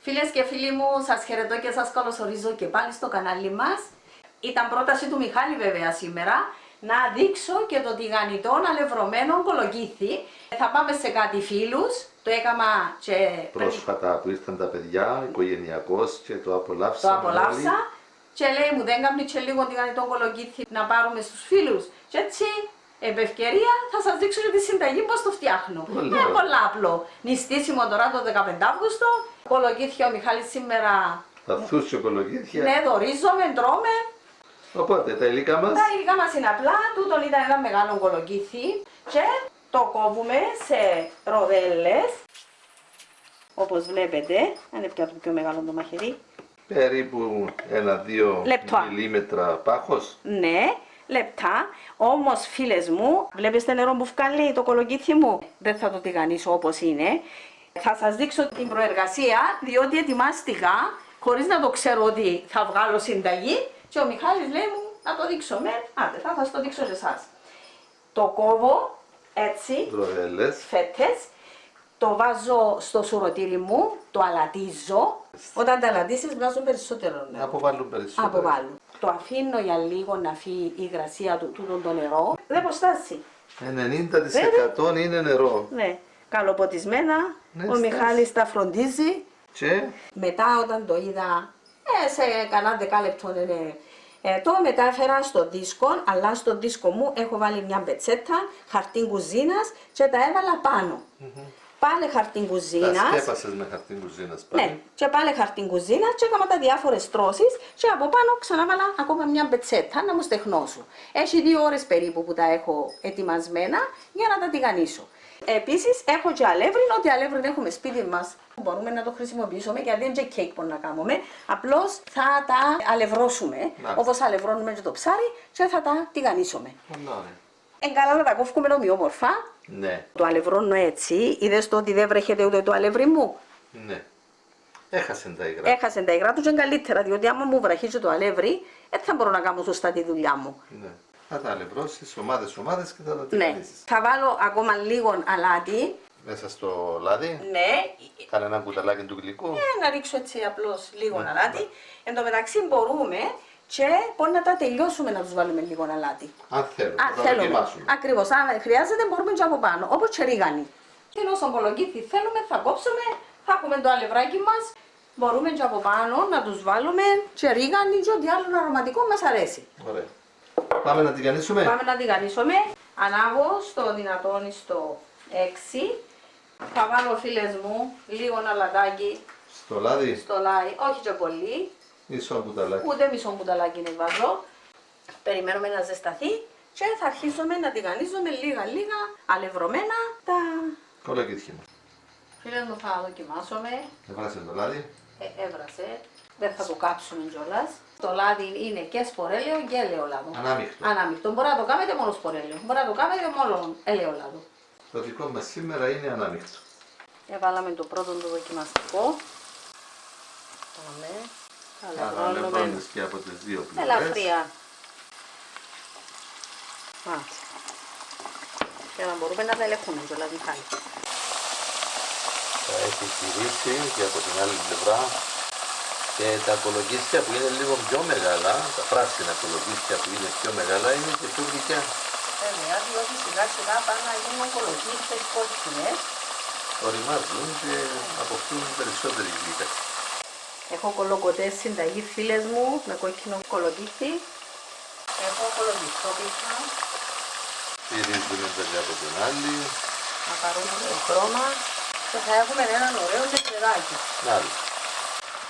Φίλες και φίλοι μου, σας χαιρετώ και σας καλωσορίζω και πάλι στο κανάλι μας. Ήταν πρόταση του Μιχάλη βέβαια σήμερα να δείξω και το τηγανιτό αλευρωμένο κολοκύθι. Θα πάμε σε κάτι φίλους, το έκανα και πρόσφατα που ήρθαν τα παιδιά, οικογενειακός και το απολαύσα. Το απολαύσα και λέει μου δεν κάνει και λίγο τηγανιτό κολοκύθι να πάρουμε στους φίλους. Και έτσι, επ' ευκαιρία θα σας δείξω και τη συνταγή πώς το φτιάχνω. Είναι πολύ απλό. Νηστίσιμο τώρα το 15 Αύγουστο. Κολοκύθια ο Μιχάλης σήμερα. Θα θούσιο κολοκύθια. Ναι, δωρίζομαι, τρώμε. Οπότε τα υλικά μας. Τα υλικά μας είναι απλά. Τούτον ήταν ένα μεγάλο κολοκύθι και το κόβουμε σε ροδέλες. Όπως βλέπετε, αν είναι πια το πιο μεγάλο το μαχαιρί. Περίπου 1-2 μιλίμετρα πάχος. Ναι, λεπτά. Όμως φίλες μου, βλέπεις το νερό που βγάλει το κολοκύθι μου. Δεν θα το τηγανίσω όπως είναι. Θα σας δείξω την προεργασία, διότι ετοιμάστηκα χωρίς να το ξέρω ότι θα βγάλω συνταγή. Και ο Μιχάλης λέει μου να το δείξω άντε θα σας το δείξω σε εσάς. Το κόβω έτσι, Ροδέλες. φέτες, το βάζω στο σουρωτήρι μου, το αλατίζω. Όταν τα αλατίσεις βγάζουν περισσότερο νερό. Αποβάλλουν περισσότερο. Αποβάλλουν. Το αφήνω για λίγο να φύγει η υγρασία του τούτο το νερό. Δεν προστάσει. 90% είναι νερό. Ναι. Καλοποτισμένα, Ναι, ο Μιχάλης τα φροντίζει. Και Μετά όταν το είδα σε κανένα δεκάλεπτο το μετάφερα στο δίσκο, αλλά στο δίσκο μου έχω βάλει μια πετσέτα χαρτί κουζίνας και τα έβαλα πάνω. Πάλι χαρτί τα κουζίνας. σκέπασες με χαρτί κουζίνας πάλι. Ναι, και πάλι χαρτί κουζίνας και έκανα τα διάφορες τρώσεις και από πάνω ξανάβαλα ακόμα μια πετσέτα να μου στεχνώσω. Έχει 2 ώρες περίπου που τα έχω ετοιμασμένα για να τα τηγανίσω. Επίσης έχω και αλεύρι, ό,τι αλεύρι έχουμε σπίτι μας. Μπορούμε να το χρησιμοποιήσουμε γιατί είναι και κέικ που να κάνουμε. Απλώς θα τα αλευρώσουμε, όπως αλευρώνουμε και το ψάρι και θα τα τηγανίσουμε. Εν καλά να τα κόφουμε ομοιόμορφα. Ναι. Το αλευρώνω έτσι, είδες το ότι δεν βρέχεται ούτε το αλεύρι μου. Ναι. Έχασε τα υγρά. Έχασε τα υγρά του και καλύτερα, διότι άμα μου βραχίζει το αλεύρι, δεν θα μπορώ να κάνω σωστά τη δουλειά μου. Ναι. Θα τα αλευρώσεις ομάδες και θα τα Ναι. τηγανίσεις. Θα βάλω ακόμα λίγο αλάτι. Μέσα στο λάδι. Ναι. Κάνε ένα κουταλάκι του γλυκού. Να ρίξω έτσι απλώς λίγο αλάτι. Εν τω μεταξύ μπορούμε και μπορεί να τα τελειώσουμε να τους βάλουμε λίγο αλάτι. Αν θέλουμε. Αν θα θέλουμε. δοκιμάσουμε. Ακριβώς. Αν χρειάζεται μπορούμε και από πάνω. Όπως και ρίγανη. Και όσο κολοκύθι θέλουμε θα κόψουμε, θα έχουμε το αλευράκι μας. Μπορούμε και από πάνω να τους βάλουμε και ρίγανη και ό,τι άλλο αρωματικό μας αρέσει. Ωραία. Πάμε να τηγανίσουμε. Πάμε να τηγανίσουμε. Ανάβω στο δυνατόν στο 6. Θα βάλω φίλες μου λίγο αλατάκι Στο λάδι. στο λάδι, όχι και πολύ. Μισό κουταλάκι. Ούτε μισό κουταλάκι να βάζω. Περιμένουμε να ζεσταθεί και θα αρχίσουμε να τηγανίζουμε λίγα αλευρωμένα τα Κολοκύθια μας. φίλες μου. Θα δοκιμάσουμε. Έβρασε το λάδι. Έβρασε. Δεν θα το κάψουμε κιόλας. Το λάδι είναι και σπορέλαιο και ελαιόλαδο. Ανάμειχτο. Ανάμειχτο. Μπορεί να το κάνετε μόνο σπορέλαιο. Μπορεί να το κάνετε μόνο ελαιόλαδο. Το δικό μας σήμερα είναι ανάμειχτο. Έβαλαμε το πρώτο το δοκιμαστικό. Πάμε. Αλευρώνεις και από τις δύο πλευρές. Ελαφριά. Μάλιστα. Και να μπορούμε να τα ελέγχουμε κιόλας, Μιχάλη. Θα έχει γυρίσει και από την άλλη πλευρά και τα κολοκύθια που είναι λίγο πιο μεγάλα, τα πράσινα κολοκύθια που είναι πιο μεγάλα είναι και πιο γλυκιά. Βέβαια, διότι σιγά σιγά πάνε να γίνουν κολοκύθες κόκκινες. Οριμάζουν και αποκτούν περισσότερη γλύκα. Έχω κολοκοτές συνταγή φίλες μου με κόκκινο κολοκύθι. Έχω κολοκυθόπιτα. Στηρίζουν βέβαια από την άλλη. Να πάρουμε το χρώμα και θα έχουμε έναν ωραίο τεσσεράκι. Άλλη.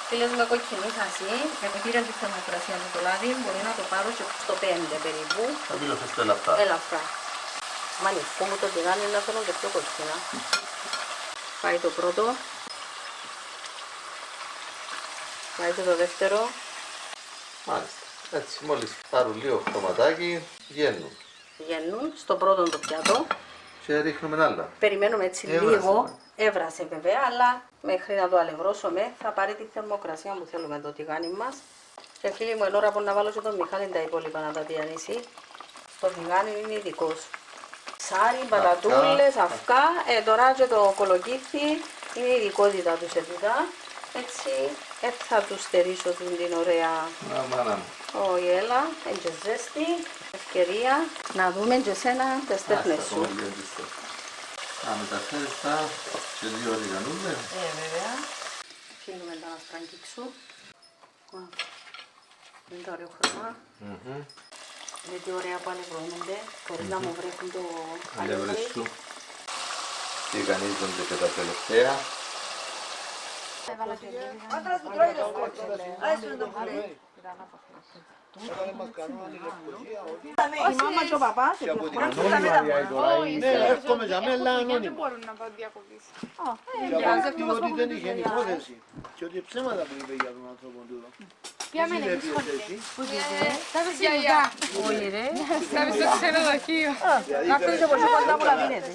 Φίλες μου, έχω κινήσαση, γιατί πήρα τη θερμοκρασία μου το λάδι, μπορεί να το πάρω και στο 5 περίπου. Θα μιλήσω στο ελαφρά. Ελαφρά. Μα ανοιχτό μου το τηγάνι να θέλω και πιο κοκκινά. Πάει το πρώτο. Πάει και το δεύτερο. Μάλιστα. Έτσι, μόλις πάρουν λίγο χρωματάκι, βγαίνουν. Βγαίνουν στο πρώτο το πιάτο. Και ρίχνουμε άλλα. Περιμένουμε έτσι Έβρασε. λίγο. Έβρασε βέβαια, αλλά μέχρι να το αλευρώσουμε θα πάρει τη θερμοκρασία που θέλουμε το τηγάνι μας. Και φίλοι μου, εν ώρα που να βάλω και τον Μιχάλη τα υπόλοιπα να τα διανύσει. Το τηγάνι είναι ειδικός. Ψάρι, πατατούλες, αυκά. Τώρα και το κολοκύθι είναι η ειδικότητα του σε τούτα. Έτσι, θα του στερήσω την ωραία. Μάνα μου. Όχι, έλα, είναι ζέστη. Ευκαιρία να δούμε και εσένα τις τέχνες σου. Να μεταφέρεις τα σε 2 ώρες γανούλε. Βέβαια. Αφήνουμε τα να στραγγίξουν. Είναι το ωραίο χρώμα. Είναι τι ωραία που ανεβρώνονται, χωρίς να μου βρέχουν το Αλεύρες αλεύρι. σου. Τηγανίζονται και τα τελευταία. Η μάμα και ο παπάς. Ναι, εύχομαι για μένα ανώνυμο. Δεν μπορούν να το διακοπήσει. Και ότι δεν είχε υπόθεση. Και ότι ψέματα που είπε για τον άνθρωπο τούτο. Για μένα Δεν είναι έπιασε εσύ. θα πεις γιαγιά. Όχι ρε. Θα πεις στο ξενοδοχείο. Να αφήνεις όπως κοντά μου να δίνετε.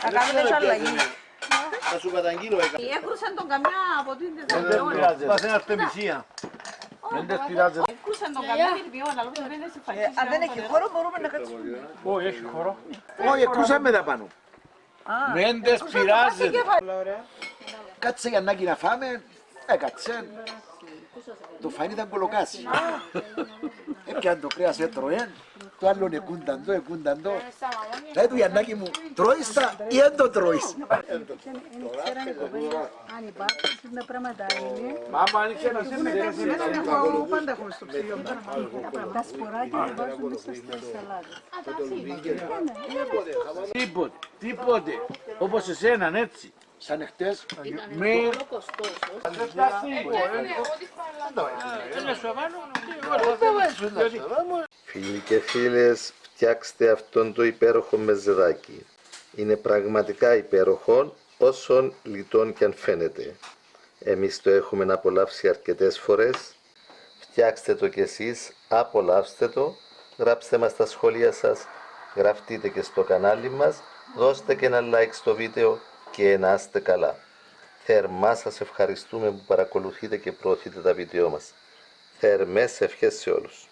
Θα κάνουμε και αλλαγή. Θα σου καταγγείλω έκανα. Έκρουσαν τον καμιά από την Πας ένα αρτεμισία. Δεν τες πειράζει. Έκρουσαν τον καμιά την ποιόνα, αλλά δεν είναι συμφαγής. Αν δεν έχει χώρο μπορούμε να κάτσουμε. Όχι, έχει χώρο. Όχι, εκρούσαμε τα πάνω. Δεν τες πειράζει. Κάτσε για να φάμε. Έκατσε. Το φαΐν ήταν κολοκάσι. Έπιαν το κρέας έτρωε. Το άλλο εκούνταν το. Λέει του Γιαννάκη μου, τρώεις τα ή δεν το τρώεις. Αν υπάρχουν τα πράγματα είναι, Μάμα, αν ήξερα να σε πάντα έχουμε στο ψυγείο. Τα σποράκια τα βάζουν μέσα στις σαλάδες. Τίποτε. Όπως εσέναν έτσι. Σαν εχθές. Μην... Φίλοι και φίλες, φτιάξτε αυτόν το υπέροχο μεζεδάκι. Είναι πραγματικά υπέροχο, όσον λιτόν και αν φαίνεται. Εμείς το έχουμε απολαύσει αρκετές φορές. Φτιάξτε το κι εσείς, απολαύστε το, γράψτε μας τα σχόλια σας, γραφτείτε και στο κανάλι μας, δώστε και ένα like στο βίντεο και να είστε καλά. Θερμά σας ευχαριστούμε που παρακολουθείτε και προωθείτε τα βίντεο μας. Θερμές ευχές σε όλους.